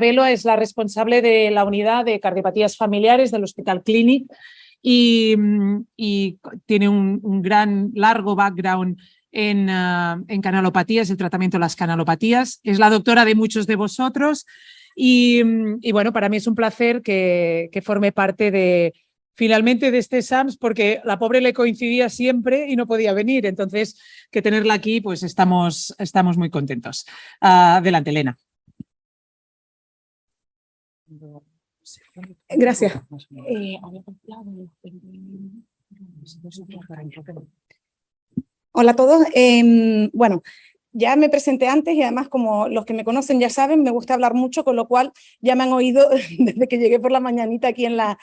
Velo es la responsable de la unidad de cardiopatías familiares del Hospital Clínic y tiene un gran, largo background en canalopatías, el tratamiento de las canalopatías. Es la doctora de muchos de vosotros y bueno, para mí es un placer que forme parte de, finalmente, de este SAMS, porque la pobre le coincidía siempre y no podía venir. Entonces, que tenerla aquí, pues estamos muy contentos. Adelante, Elena. Gracias. Hola a todos. Bueno, ya me presenté antes y además, como los que me conocen ya saben, me gusta hablar mucho, con lo cual ya me han oído desde que llegué por la mañanita aquí en la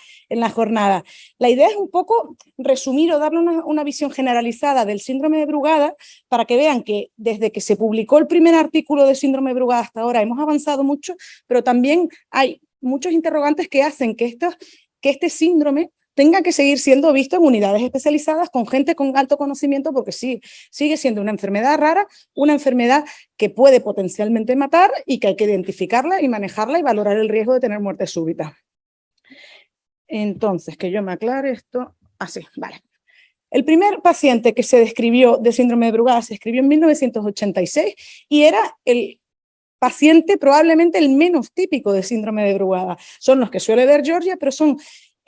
jornada. La idea es un poco resumir o darle una visión generalizada del síndrome de Brugada para que vean que desde que se publicó el primer artículo de síndrome de Brugada hasta ahora hemos avanzado mucho, pero también hay muchos interrogantes que hacen que este síndrome tenga que seguir siendo visto en unidades especializadas con gente con alto conocimiento, porque sí, sigue siendo una enfermedad rara, una enfermedad que puede potencialmente matar y que hay que identificarla y manejarla y valorar el riesgo de tener muerte súbita. Entonces, que yo me aclare esto. Así, vale. El primer paciente que se describió de síndrome de Brugada se escribió en 1986 y era el paciente probablemente el menos típico de síndrome de Brugada. Son los que suele ver Georgia, pero son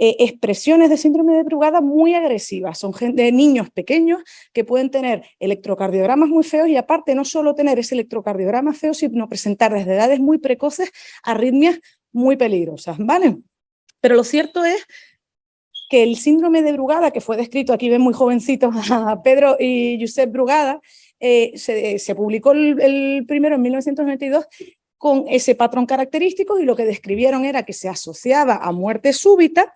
expresiones de síndrome de Brugada muy agresivas. Son niños pequeños que pueden tener electrocardiogramas muy feos y aparte no solo tener ese electrocardiograma feo, sino presentar desde edades muy precoces arritmias muy peligrosas, ¿vale? Pero lo cierto es que el síndrome de Brugada, que fue descrito, aquí ven muy jovencitos a Pedro y Josep Brugada, se publicó el primero en 1992 con ese patrón característico y lo que describieron era que se asociaba a muerte súbita.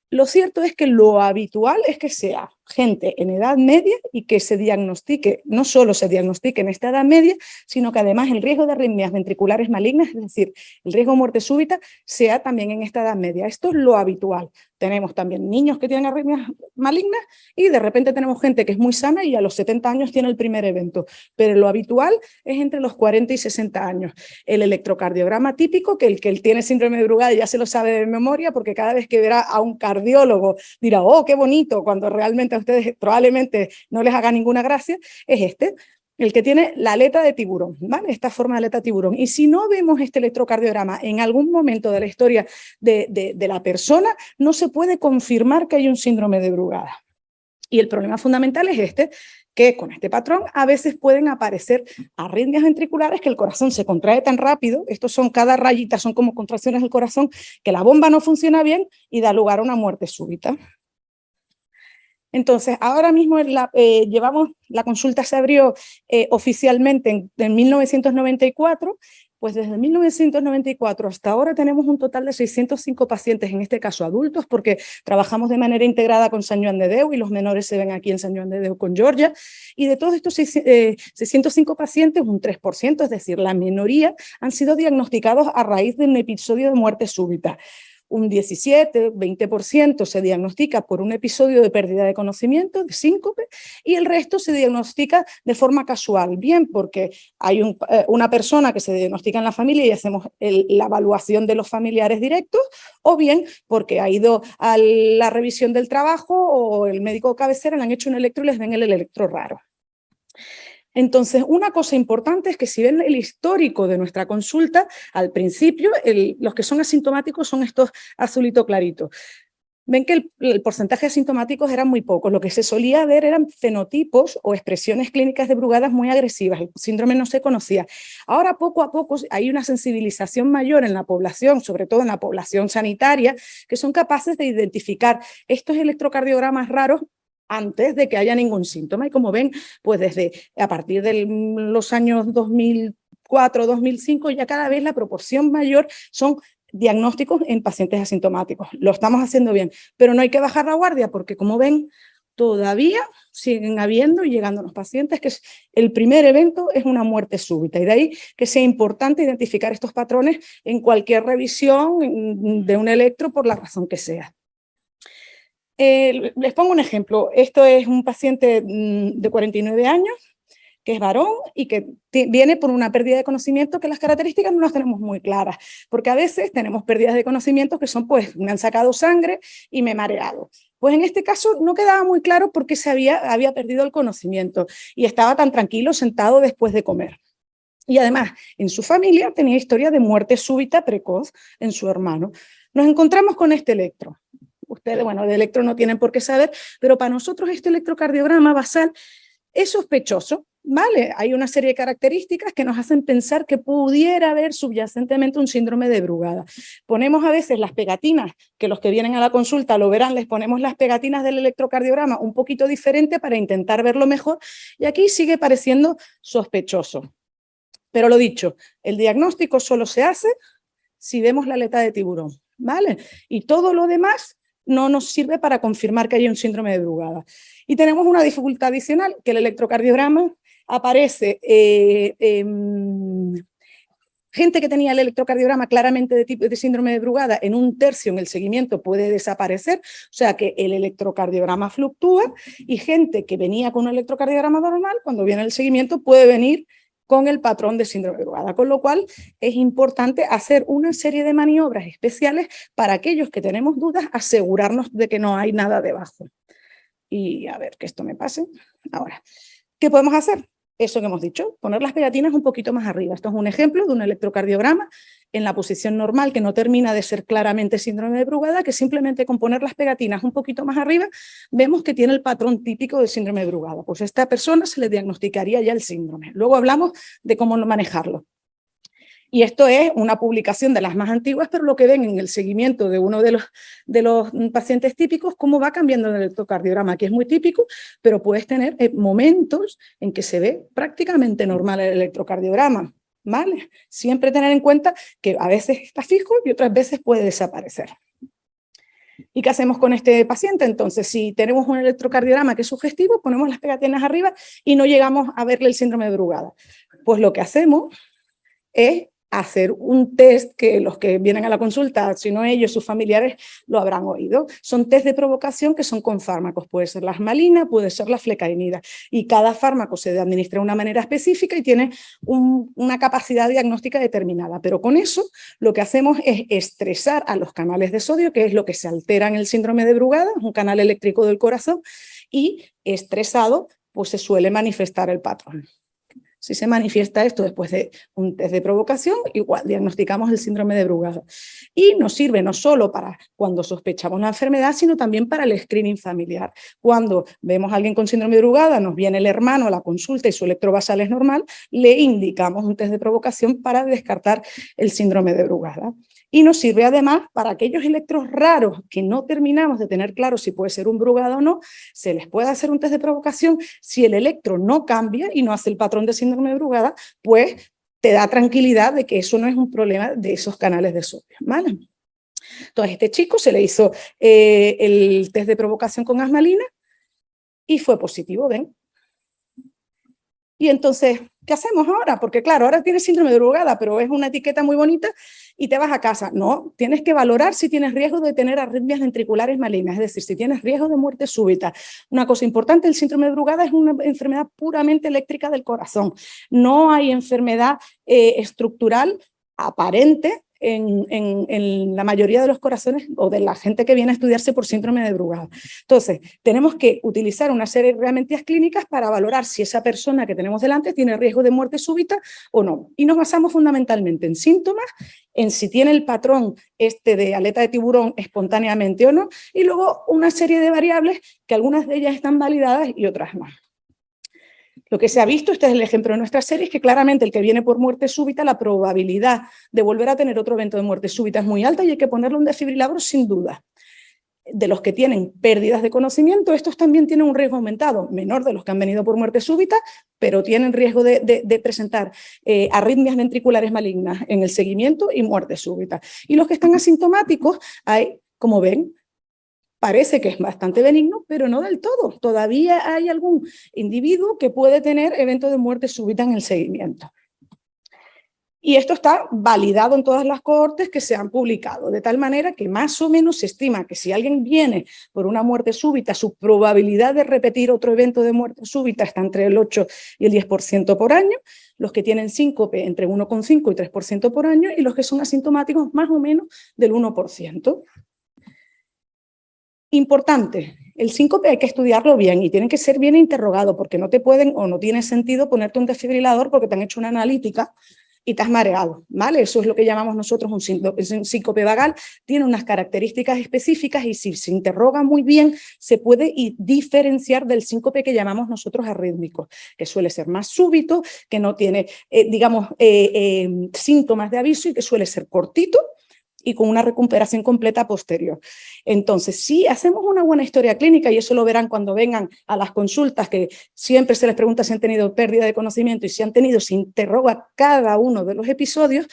Lo cierto es que lo habitual es que sea gente en edad media y que se diagnostique, no solo se diagnostique en esta edad media, sino que además el riesgo de arritmias ventriculares malignas, es decir, el riesgo de muerte súbita, sea también en esta edad media. Esto es lo habitual. Tenemos también niños que tienen arritmias malignas y de repente tenemos gente que es muy sana y a los 70 años tiene el primer evento, pero lo habitual es entre los 40 y 60 años. El electrocardiograma típico, que el tiene síndrome de Brugada ya se lo sabe de memoria, porque cada vez que verá a un cardiólogo dirá, oh, qué bonito, cuando realmente a ustedes probablemente no les haga ninguna gracia, es este, el que tiene la aleta de tiburón, ¿vale? Esta forma de aleta de tiburón. Y si no vemos este electrocardiograma en algún momento de la historia de la persona, no se puede confirmar que hay un síndrome de Brugada. Y el problema fundamental es que con este patrón a veces pueden aparecer arritmias ventriculares, que el corazón se contrae tan rápido, estos son cada rayita, son como contracciones del corazón, que la bomba no funciona bien y da lugar a una muerte súbita. Entonces, ahora mismo llevamos, la consulta se abrió oficialmente en 1994, pues desde 1994 hasta ahora tenemos un total de 605 pacientes, en este caso adultos, porque trabajamos de manera integrada con Sant Joan de Déu y los menores se ven aquí en Sant Joan de Déu con Georgia, y de todos estos 605 pacientes, un 3%, es decir, la minoría, han sido diagnosticados a raíz de un episodio de muerte súbita. Un 17-20% se diagnostica por un episodio de pérdida de conocimiento, de síncope, y el resto se diagnostica de forma casual, bien porque hay una persona que se diagnostica en la familia y hacemos la evaluación de los familiares directos, o bien porque ha ido a la revisión del trabajo o el médico de cabecera le han hecho un electro y les ven el electro raro. Entonces, una cosa importante es que si ven el histórico de nuestra consulta, al principio los que son asintomáticos son estos azulito claritos. Ven que el porcentaje de asintomáticos era muy poco. Lo que se solía ver eran fenotipos o expresiones clínicas de Brugadas muy agresivas. El síndrome no se conocía. Ahora, poco a poco, hay una sensibilización mayor en la población, sobre todo en la población sanitaria, que son capaces de identificar estos electrocardiogramas raros antes de que haya ningún síntoma. Y como ven, pues a partir de los años 2004-2005 ya cada vez la proporción mayor son diagnósticos en pacientes asintomáticos. Lo estamos haciendo bien, pero no hay que bajar la guardia porque, como ven, todavía siguen habiendo y llegando los pacientes que el primer evento es una muerte súbita, y de ahí que sea importante identificar estos patrones en cualquier revisión de un electro por la razón que sea. Les pongo un ejemplo. Esto es un paciente de 49 años que es varón y que viene por una pérdida de conocimiento que las características no las tenemos muy claras, porque a veces tenemos pérdidas de conocimiento que son, pues, me han sacado sangre y me he mareado. Pues en este caso no quedaba muy claro por qué había perdido el conocimiento y estaba tan tranquilo sentado después de comer. Y además, en su familia tenía historia de muerte súbita precoz en su hermano. Nos encontramos con este electro. Ustedes, bueno, de electro no tienen por qué saber, pero para nosotros este electrocardiograma basal es sospechoso, ¿vale? Hay una serie de características que nos hacen pensar que pudiera haber subyacentemente un síndrome de Brugada. Ponemos a veces las pegatinas, que los que vienen a la consulta lo verán, les ponemos las pegatinas del electrocardiograma un poquito diferente para intentar verlo mejor, y aquí sigue pareciendo sospechoso. Pero lo dicho, el diagnóstico solo se hace si vemos la aleta de tiburón, ¿vale? Y todo lo demás no nos sirve para confirmar que hay un síndrome de Brugada. Y tenemos una dificultad adicional, que el electrocardiograma aparece gente que tenía el electrocardiograma claramente de síndrome de Brugada, en un tercio en el seguimiento puede desaparecer, o sea que el electrocardiograma fluctúa, y gente que venía con un electrocardiograma normal, cuando viene el seguimiento puede venir con el patrón de síndrome de Brugada, con lo cual es importante hacer una serie de maniobras especiales para aquellos que tenemos dudas, asegurarnos de que no hay nada debajo. Y a ver, que esto me pase. Ahora, ¿qué podemos hacer? Eso que hemos dicho, poner las pegatinas un poquito más arriba. Esto es un ejemplo de un electrocardiograma en la posición normal, que no termina de ser claramente síndrome de Brugada, que simplemente con poner las pegatinas un poquito más arriba, vemos que tiene el patrón típico del síndrome de Brugada. Pues a esta persona se le diagnosticaría ya el síndrome. Luego hablamos de cómo manejarlo. Y esto es una publicación de las más antiguas, pero lo que ven en el seguimiento de uno de los pacientes típicos, cómo va cambiando el electrocardiograma, que es muy típico, pero puedes tener momentos en que se ve prácticamente normal el electrocardiograma, ¿vale? Siempre tener en cuenta que a veces está fijo y otras veces puede desaparecer. ¿Y qué hacemos con este paciente? Entonces, si tenemos un electrocardiograma que es sugestivo, ponemos las pegatinas arriba y no llegamos a verle el síndrome de Brugada. Pues lo que hacemos es hacer un test que los que vienen a la consulta, si no ellos, sus familiares, lo habrán oído. Son test de provocación que son con fármacos. Puede ser la asmalina, puede ser la flecainida. Y cada fármaco se administra de una manera específica y tiene una capacidad diagnóstica determinada. Pero con eso lo que hacemos es estresar a los canales de sodio, que es lo que se altera en el síndrome de Brugada, un canal eléctrico del corazón, y estresado pues se suele manifestar el patrón. Si se manifiesta esto después de un test de provocación, igual diagnosticamos el síndrome de Brugada. Y nos sirve no solo para cuando sospechamos la enfermedad, sino también para el screening familiar. Cuando vemos a alguien con síndrome de Brugada, nos viene el hermano a la consulta y su electrovasal es normal, le indicamos un test de provocación para descartar el síndrome de Brugada. Y nos sirve además para aquellos electros raros que no terminamos de tener claro si puede ser un Brugada o no, se les puede hacer un test de provocación. Si el electro no cambia y no hace el patrón de síndrome de Brugada, pues te da tranquilidad de que eso no es un problema de esos canales de sodio, ¿vale? Entonces, a este chico se le hizo el test de provocación con asmalina y fue positivo, ¿ven? Y entonces, ¿qué hacemos ahora? Porque claro, ahora tienes síndrome de Brugada, pero es una etiqueta muy bonita y te vas a casa. No, tienes que valorar si tienes riesgo de tener arritmias ventriculares malignas, es decir, si tienes riesgo de muerte súbita. Una cosa importante, el síndrome de Brugada es una enfermedad puramente eléctrica del corazón. No hay enfermedad estructural aparente en la mayoría de los corazones o de la gente que viene a estudiarse por síndrome de Brugada. Entonces, tenemos que utilizar una serie de herramientas clínicas para valorar si esa persona que tenemos delante tiene riesgo de muerte súbita o no. Y nos basamos fundamentalmente en síntomas, en si tiene el patrón de aleta de tiburón espontáneamente o no, y luego una serie de variables que algunas de ellas están validadas y otras no. Lo que se ha visto, este es el ejemplo de nuestra serie, es que claramente el que viene por muerte súbita, la probabilidad de volver a tener otro evento de muerte súbita es muy alta y hay que ponerle un desfibrilador sin duda. De los que tienen pérdidas de conocimiento, estos también tienen un riesgo aumentado, menor de los que han venido por muerte súbita, pero tienen riesgo de presentar arritmias ventriculares malignas en el seguimiento y muerte súbita. Y los que están asintomáticos, hay, como ven, parece que es bastante benigno, pero no del todo. Todavía hay algún individuo que puede tener eventos de muerte súbita en el seguimiento. Y esto está validado en todas las cohortes que se han publicado, de tal manera que más o menos se estima que si alguien viene por una muerte súbita, su probabilidad de repetir otro evento de muerte súbita está entre el 8 y el 10% por año, los que tienen síncope entre 1,5 y 3% por año, y los que son asintomáticos más o menos del 1%. Importante, el síncope hay que estudiarlo bien y tienen que ser bien interrogados, porque no te pueden o no tiene sentido ponerte un desfibrilador porque te han hecho una analítica y te has mareado, ¿vale? Eso es lo que llamamos nosotros un síncope vagal, tiene unas características específicas y si se interroga muy bien se puede diferenciar del síncope que llamamos nosotros arrítmico, que suele ser más súbito, que no tiene, síntomas de aviso y que suele ser cortito y con una recuperación completa posterior. Entonces, si hacemos una buena historia clínica, y eso lo verán cuando vengan a las consultas, que siempre se les pregunta si han tenido pérdida de conocimiento y si han tenido, se interroga cada uno de los episodios,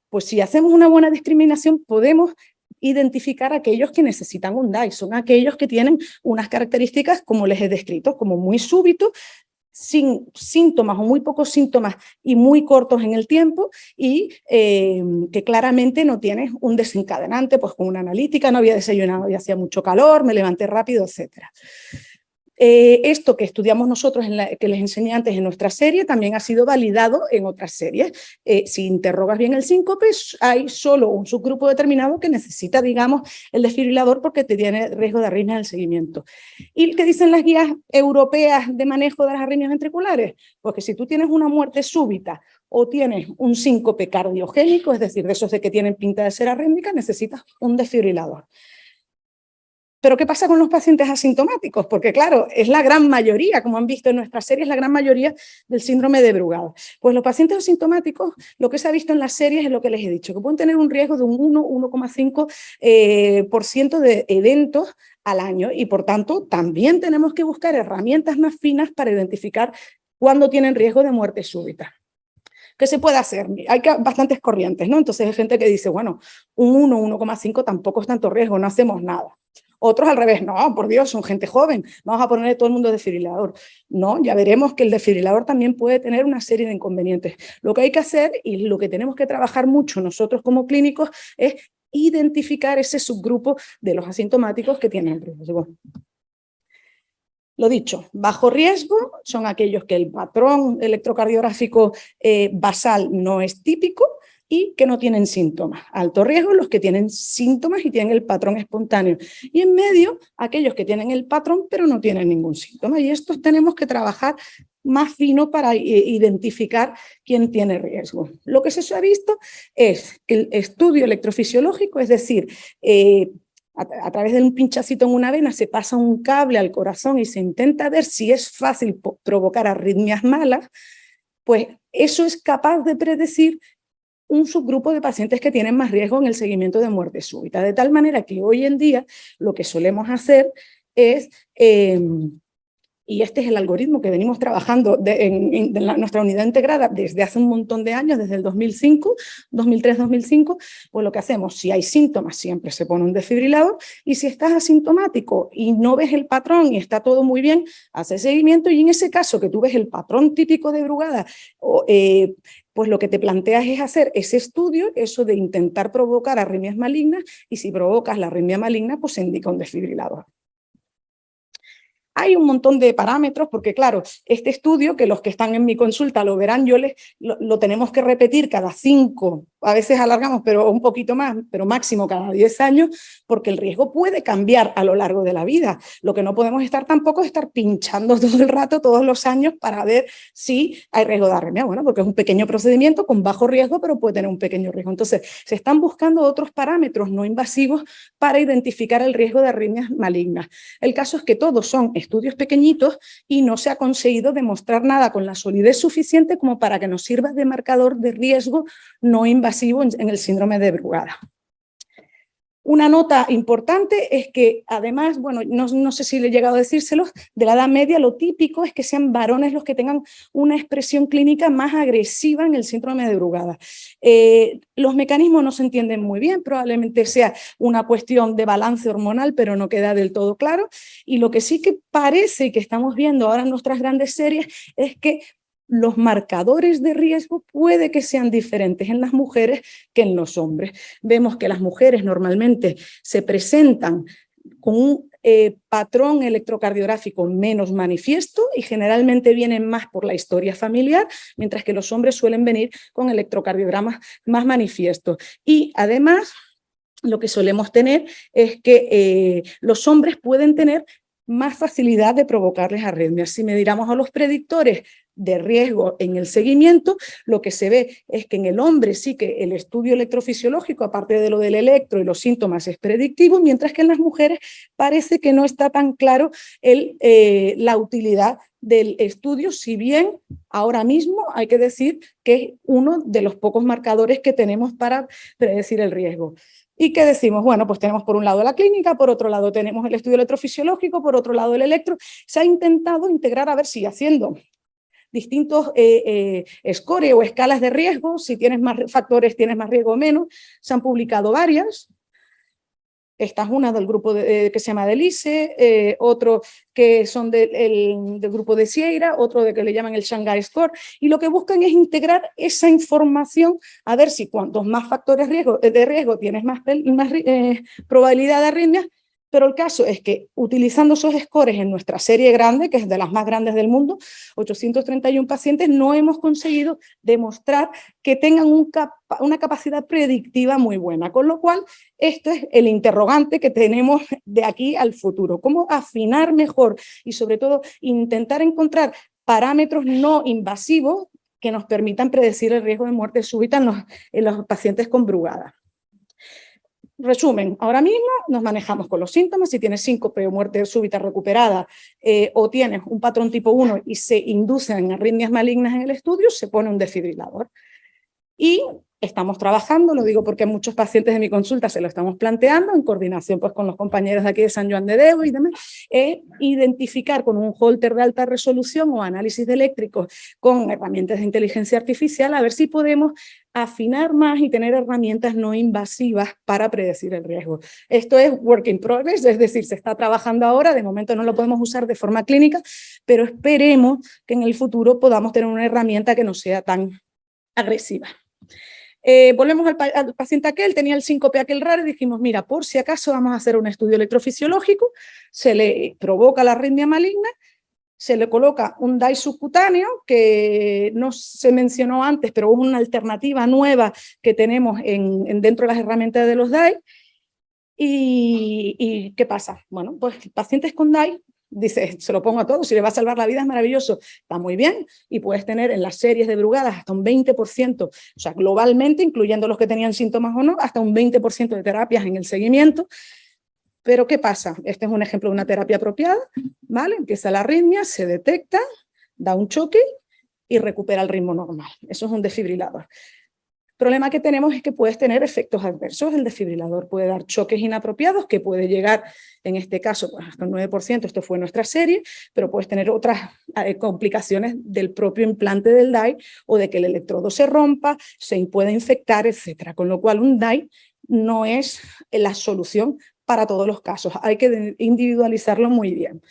pues si hacemos una buena discriminación podemos identificar a aquellos que necesitan un DAI, son aquellos que tienen unas características como les he descrito, como muy súbito, sin síntomas o muy pocos síntomas y muy cortos en el tiempo y que claramente no tienes un desencadenante, pues con una analítica, no había desayunado y hacía mucho calor, me levanté rápido, etcétera. Esto que estudiamos nosotros, que les enseñé antes en nuestra serie, también ha sido validado en otras series. Si interrogas bien el síncope, hay solo un subgrupo determinado que necesita, digamos, el desfibrilador porque te tiene riesgo de arritmia en el seguimiento. ¿Y qué dicen las guías europeas de manejo de las arritmias ventriculares? Pues que si tú tienes una muerte súbita o tienes un síncope cardiogénico, es decir, de esos de que tienen pinta de ser arrítmica, necesitas un desfibrilador. Pero ¿qué pasa con los pacientes asintomáticos? Porque claro, es la gran mayoría, como han visto en nuestra serie, es la gran mayoría del síndrome de Brugada. Pues los pacientes asintomáticos, lo que se ha visto en las series es lo que les he dicho, que pueden tener un riesgo de un 1,5% de eventos al año y por tanto también tenemos que buscar herramientas más finas para identificar cuándo tienen riesgo de muerte súbita. ¿Qué se puede hacer? Hay bastantes corrientes, ¿no? Entonces hay gente que dice, bueno, un 1,5 tampoco es tanto riesgo, no hacemos nada. Otros al revés, no, por Dios, son gente joven, vamos a ponerle todo el mundo desfibrilador. No, ya veremos que el desfibrilador también puede tener una serie de inconvenientes. Lo que hay que hacer y lo que tenemos que trabajar mucho nosotros como clínicos es identificar ese subgrupo de los asintomáticos que tienen riesgo. Lo dicho, bajo riesgo son aquellos que el patrón electrocardiográfico basal no es típico y que no tienen síntomas. Alto riesgo los que tienen síntomas y tienen el patrón espontáneo. Y en medio, aquellos que tienen el patrón pero no tienen ningún síntoma. Y estos tenemos que trabajar más fino para identificar quién tiene riesgo. Lo que se ha visto es que el estudio electrofisiológico, es decir, a través de un pinchacito en una vena se pasa un cable al corazón y se intenta ver si es fácil provocar arritmias malas, pues eso es capaz de predecir un subgrupo de pacientes que tienen más riesgo en el seguimiento de muerte súbita. De tal manera que hoy en día lo que solemos hacer es, y este es el algoritmo que venimos trabajando en nuestra unidad integrada desde hace un montón de años, desde el 2005, 2003-2005, pues lo que hacemos, si hay síntomas, siempre se pone un desfibrilador, y si estás asintomático y no ves el patrón y está todo muy bien, hace seguimiento, y en ese caso que tú ves el patrón típico de Brugada, pues lo que te planteas es hacer ese estudio, eso de intentar provocar arritmias malignas, y si provocas la arritmia maligna, pues se indica un desfibrilador. Hay un montón de parámetros, porque claro, este estudio, que los que están en mi consulta lo verán, lo tenemos que repetir cada 5, a veces alargamos, pero un poquito más, pero máximo cada 10 años, porque el riesgo puede cambiar a lo largo de la vida. Lo que no podemos tampoco es estar pinchando todo el rato, todos los años, para ver si hay riesgo de arritmia. Bueno, porque es un pequeño procedimiento con bajo riesgo, pero puede tener un pequeño riesgo. Entonces, se están buscando otros parámetros no invasivos para identificar el riesgo de arritmias malignas. El caso es que todos son estudios pequeñitos y no se ha conseguido demostrar nada con la solidez suficiente como para que nos sirva de marcador de riesgo no invasivo en el síndrome de Brugada. Una nota importante es que además, bueno, no sé si le he llegado a decírselos, de la edad media lo típico es que sean varones los que tengan una expresión clínica más agresiva en el síndrome de Brugada. Los mecanismos no se entienden muy bien, probablemente sea una cuestión de balance hormonal, pero no queda del todo claro. Y lo que sí que parece que estamos viendo ahora en nuestras grandes series es que los marcadores de riesgo puede que sean diferentes en las mujeres que en los hombres. Vemos que las mujeres normalmente se presentan con un patrón electrocardiográfico menos manifiesto y generalmente vienen más por la historia familiar, mientras que los hombres suelen venir con electrocardiogramas más manifiestos. Y además, lo que solemos tener es que los hombres pueden tener más facilidad de provocarles arritmias. Si miramos a los predictores de riesgo en el seguimiento, lo que se ve es que en el hombre sí que el estudio electrofisiológico, aparte de lo del electro y los síntomas, es predictivo, mientras que en las mujeres parece que no está tan claro la utilidad del estudio, si bien ahora mismo hay que decir que es uno de los pocos marcadores que tenemos para predecir el riesgo. ¿Y qué decimos? Bueno, pues tenemos por un lado la clínica, por otro lado tenemos el estudio electrofisiológico, por otro lado el electro. Se ha intentado integrar, a ver si haciendo distintos scores o escalas de riesgo, si tienes más factores tienes más riesgo o menos. Se han publicado varias. Esta es una del grupo que se llama del ICE, otro que son del grupo de Sierra, otro de que le llaman el Shanghai Score, y lo que buscan es integrar esa información a ver si cuantos más factores de riesgo tienes más probabilidad de arritmias, pero el caso es que utilizando esos scores en nuestra serie grande, que es de las más grandes del mundo, 831 pacientes, no hemos conseguido demostrar que tengan una capacidad predictiva muy buena, con lo cual esto es el interrogante que tenemos de aquí al futuro, cómo afinar mejor y sobre todo intentar encontrar parámetros no invasivos que nos permitan predecir el riesgo de muerte súbita en los pacientes con Brugada. Resumen, ahora mismo nos manejamos con los síntomas. Si tienes síncope o muerte súbita recuperada o tienes un patrón tipo 1 y se inducen arritmias malignas en el estudio, se pone un desfibrilador. Y estamos trabajando, lo digo porque muchos pacientes de mi consulta se lo estamos planteando, en coordinación pues, con los compañeros de aquí de San Joan de Déu y demás, identificar con un holter de alta resolución o análisis de eléctricos con herramientas de inteligencia artificial, a ver si podemos afinar más y tener herramientas no invasivas para predecir el riesgo. Esto es work in progress, es decir, se está trabajando ahora, de momento no lo podemos usar de forma clínica, pero esperemos que en el futuro podamos tener una herramienta que no sea tan agresiva. Volvemos al paciente aquel, tenía el síncope aquel raro y dijimos, mira, por si acaso vamos a hacer un estudio electrofisiológico, se le provoca la arritmia maligna, se le coloca un DAI subcutáneo, que no se mencionó antes, pero es una alternativa nueva que tenemos dentro de las herramientas de los DAI. ¿Y qué pasa? Bueno, pues pacientes con DAI, dice, se lo pongo a todos, si le va a salvar la vida es maravilloso, está muy bien, y puedes tener en las series de Brugadas hasta un 20%, o sea, globalmente, incluyendo los que tenían síntomas o no, hasta un 20% de terapias en el seguimiento. Pero ¿qué pasa? Este es un ejemplo de una terapia apropiada, ¿vale? Empieza la arritmia, se detecta, da un choque y recupera el ritmo normal. Eso es un desfibrilador. El problema que tenemos es que puedes tener efectos adversos. El desfibrilador puede dar choques inapropiados, que puede llegar, en este caso, pues hasta un 9%, esto fue nuestra serie, pero puedes tener otras complicaciones del propio implante del DAI o de que el electrodo se rompa, se puede infectar, etc. Con lo cual, un DAI no es la solución para todos los casos. Hay que individualizarlo muy bien.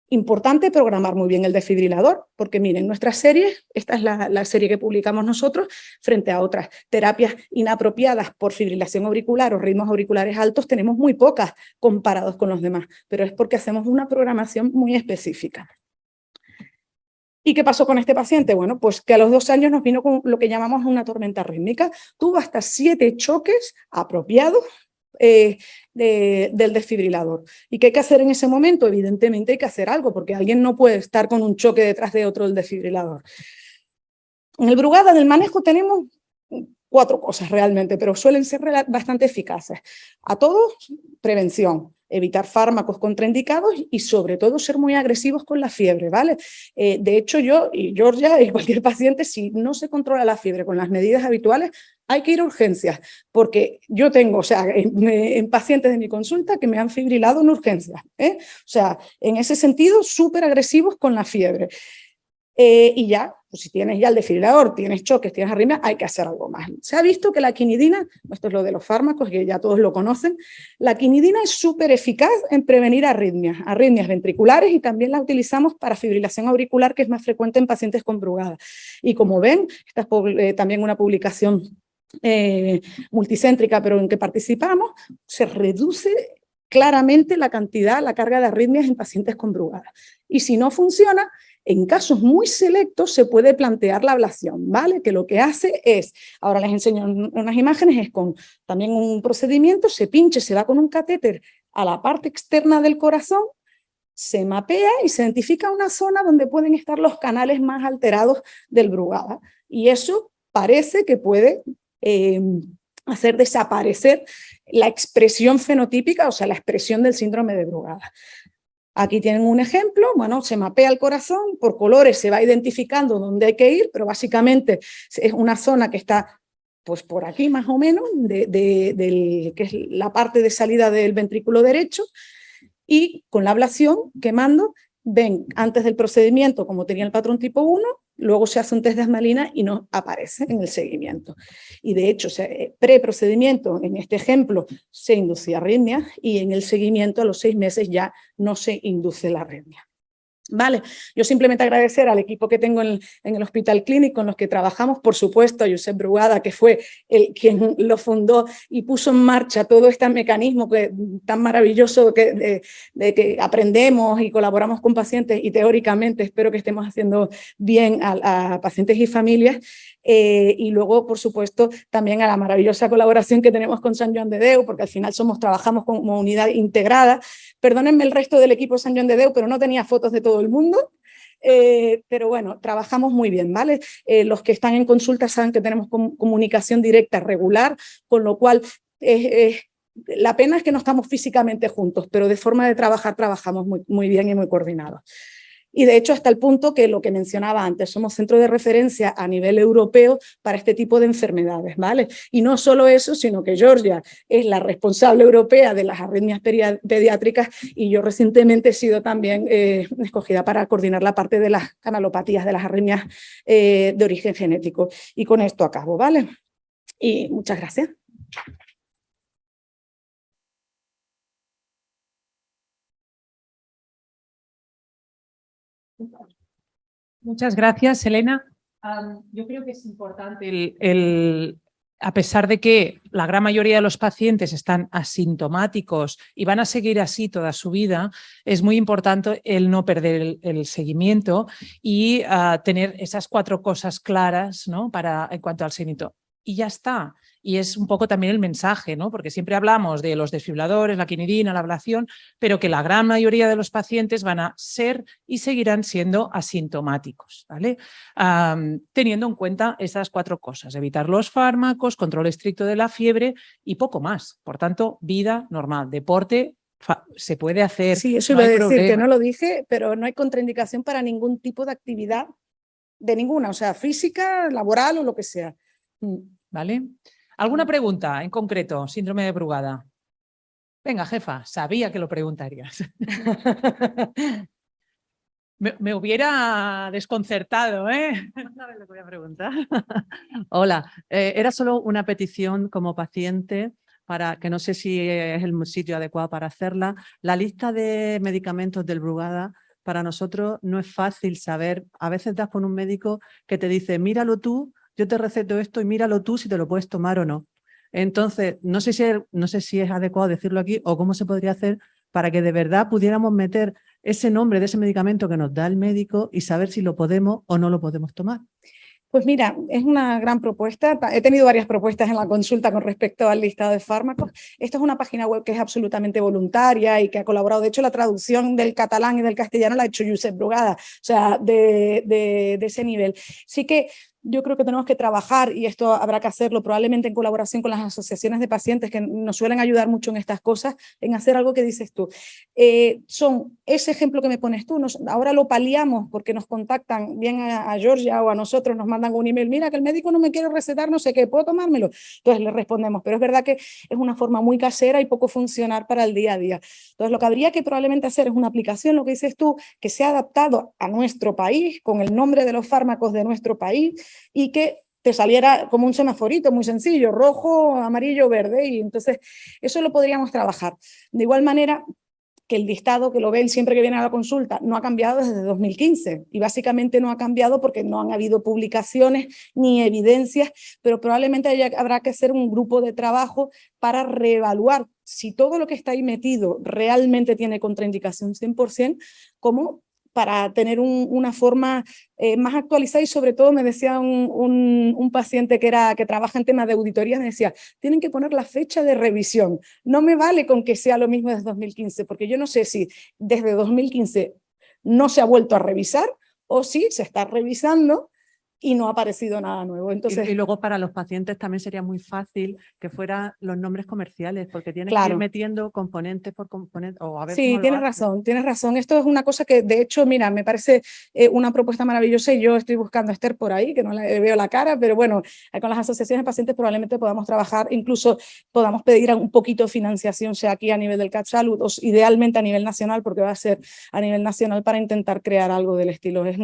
Importante programar muy bien el desfibrilador, porque miren, nuestra serie, esta es la serie que publicamos nosotros, frente a otras terapias inapropiadas por fibrilación auricular o ritmos auriculares altos, tenemos muy pocas comparados con los demás, pero es porque hacemos una programación muy específica. ¿Y qué pasó con este paciente? Bueno, pues que a los 2 años nos vino con lo que llamamos una tormenta rítmica, tuvo hasta 7 choques apropiados del desfibrilador. ¿Y qué hay que hacer en ese momento? Evidentemente hay que hacer algo, porque alguien no puede estar con un choque detrás de otro del desfibrilador. En el Brugada del manejo tenemos 4 cosas realmente, pero suelen ser bastante eficaces. A todos, prevención, evitar fármacos contraindicados y sobre todo ser muy agresivos con la fiebre, ¿vale? De hecho, yo y Georgia y cualquier paciente, si no se controla la fiebre con las medidas habituales, hay que ir a urgencias, porque yo tengo, o sea, en pacientes de mi consulta que me han fibrilado en urgencias, O sea, en ese sentido, súper agresivos con la fiebre. Y ya, pues si tienes ya el desfibrilador, tienes choques, tienes arritmias, hay que hacer algo más. Se ha visto que la quinidina, esto es lo de los fármacos, que ya todos lo conocen, la quinidina es súper eficaz en prevenir arritmias, arritmias ventriculares, y también la utilizamos para fibrilación auricular, que es más frecuente en pacientes con Brugada. Y como ven, esta es también una publicación multicéntrica, pero en que participamos, se reduce claramente la cantidad, la carga de arritmias en pacientes con Brugada. Y si no funciona, en casos muy selectos se puede plantear la ablación, ¿vale? Que lo que hace es, ahora les enseño unas imágenes, es con también un procedimiento, se pinche, se va con un catéter a la parte externa del corazón, se mapea y se identifica una zona donde pueden estar los canales más alterados del Brugada. Y eso parece que puede hacer desaparecer la expresión fenotípica, o sea, la expresión del síndrome de Brugada. Aquí tienen un ejemplo, bueno, se mapea el corazón, por colores se va identificando dónde hay que ir, pero básicamente es una zona que está pues por aquí más o menos, que es la parte de salida del ventrículo derecho, y con la ablación, quemando, ven antes del procedimiento como tenía el patrón tipo 1, luego se hace un test de asmalina y no aparece en el seguimiento. Y de hecho, pre-procedimiento, en este ejemplo, se inducía arritmia, y en el seguimiento a los 6 meses ya no se induce la arritmia. Vale, yo simplemente agradecer al equipo que tengo en el Hospital Clínic con los que trabajamos, por supuesto a Josep Brugada, que fue quien lo fundó y puso en marcha todo este mecanismo tan maravilloso de que aprendemos y colaboramos con pacientes, y teóricamente espero que estemos haciendo bien a pacientes y familias. Y luego, por supuesto, también a la maravillosa colaboración que tenemos con Sant Joan de Déu, porque al final trabajamos como unidad integrada. Perdónenme el resto del equipo de Sant Joan de Déu, pero no tenía fotos de todo el mundo. Pero bueno, trabajamos muy bien, ¿vale? Los que están en consulta saben que tenemos comunicación directa regular, con lo cual la pena es que no estamos físicamente juntos, pero de forma de trabajar trabajamos muy bien y muy coordinados. Y de hecho, hasta el punto que lo que mencionaba antes, somos centro de referencia a nivel europeo para este tipo de enfermedades, ¿vale? Y no solo eso, sino que Georgia es la responsable europea de las arritmias pediátricas, y yo recientemente he sido también escogida para coordinar la parte de las canalopatías, de las arritmias de origen genético. Y con esto acabo, ¿vale? Y muchas gracias. Muchas gracias, Elena. Yo creo que es importante a pesar de que la gran mayoría de los pacientes están asintomáticos y van a seguir así toda su vida, es muy importante el no perder el seguimiento y tener esas 4 cosas claras, ¿no? En cuanto al seguimiento. Y ya está. Y es un poco también el mensaje, ¿no? Porque siempre hablamos de los desfibriladores, la quinidina, la ablación, pero que la gran mayoría de los pacientes van a ser y seguirán siendo asintomáticos, ¿vale? Teniendo en cuenta esas 4 cosas: evitar los fármacos, control estricto de la fiebre y poco más. Por tanto, vida normal, deporte se puede hacer. Sí, eso iba a decir, que no lo dije, pero no hay contraindicación para ningún tipo de actividad, de ninguna, o sea, física, laboral o lo que sea. ¿Vale? ¿Alguna pregunta en concreto? Síndrome de Brugada. Venga, jefa, sabía que lo preguntarías. Me hubiera desconcertado, ¿eh? Una vez le voy a preguntar. Hola, era solo una petición como paciente, para que no sé si es el sitio adecuado para hacerla. La lista de medicamentos del Brugada, para nosotros no es fácil saber. A veces das con un médico que te dice, míralo tú, yo te receto esto y míralo tú si te lo puedes tomar o no. Entonces, no sé si es adecuado decirlo aquí o cómo se podría hacer para que de verdad pudiéramos meter ese nombre de ese medicamento que nos da el médico y saber si lo podemos o no lo podemos tomar. Pues mira, es una gran propuesta. He tenido varias propuestas en la consulta con respecto al listado de fármacos. Esta es una página web que es absolutamente voluntaria y que ha colaborado. De hecho, la traducción del catalán y del castellano la ha hecho Josep Brugada, o sea, de ese nivel. Sí que yo creo que tenemos que trabajar, y esto habrá que hacerlo probablemente en colaboración con las asociaciones de pacientes que nos suelen ayudar mucho en estas cosas, en hacer algo que dices tú. Son ese ejemplo que me pones tú, ahora lo paliamos porque nos contactan bien a Georgia o a nosotros, nos mandan un email, mira que el médico no me quiere recetar, no sé qué, ¿puedo tomármelo? Entonces le respondemos, pero es verdad que es una forma muy casera y poco funcional para el día a día. Entonces lo que habría que probablemente hacer es una aplicación, lo que dices tú, que sea adaptado a nuestro país, con el nombre de los fármacos de nuestro país, y que te saliera como un semaforito muy sencillo, rojo, amarillo, verde, y entonces eso lo podríamos trabajar. De igual manera que el listado, que lo ven siempre que viene a la consulta, no ha cambiado desde 2015, y básicamente no ha cambiado porque no han habido publicaciones ni evidencias, pero probablemente habrá que hacer un grupo de trabajo para reevaluar si todo lo que está ahí metido realmente tiene contraindicación 100%, como para tener una forma más actualizada. Y sobre todo me decía un paciente que trabaja en temas de auditorías, me decía, tienen que poner la fecha de revisión, no me vale con que sea lo mismo desde 2015, porque yo no sé si desde 2015 no se ha vuelto a revisar o si se está revisando y no ha aparecido nada nuevo. Entonces, y luego para los pacientes también sería muy fácil que fueran los nombres comerciales, porque tienes que claro, ir metiendo componente por componente, o a ver sí, cómo lo haces. tienes razón. Esto es una cosa que, de hecho, mira, me parece una propuesta maravillosa, y yo estoy buscando a Esther por ahí, que no le veo la cara, pero bueno, con las asociaciones de pacientes probablemente podamos trabajar, incluso podamos pedir un poquito de financiación, sea aquí a nivel del CatSalud, o idealmente a nivel nacional, porque va a ser a nivel nacional, para intentar crear algo del estilo. Es muy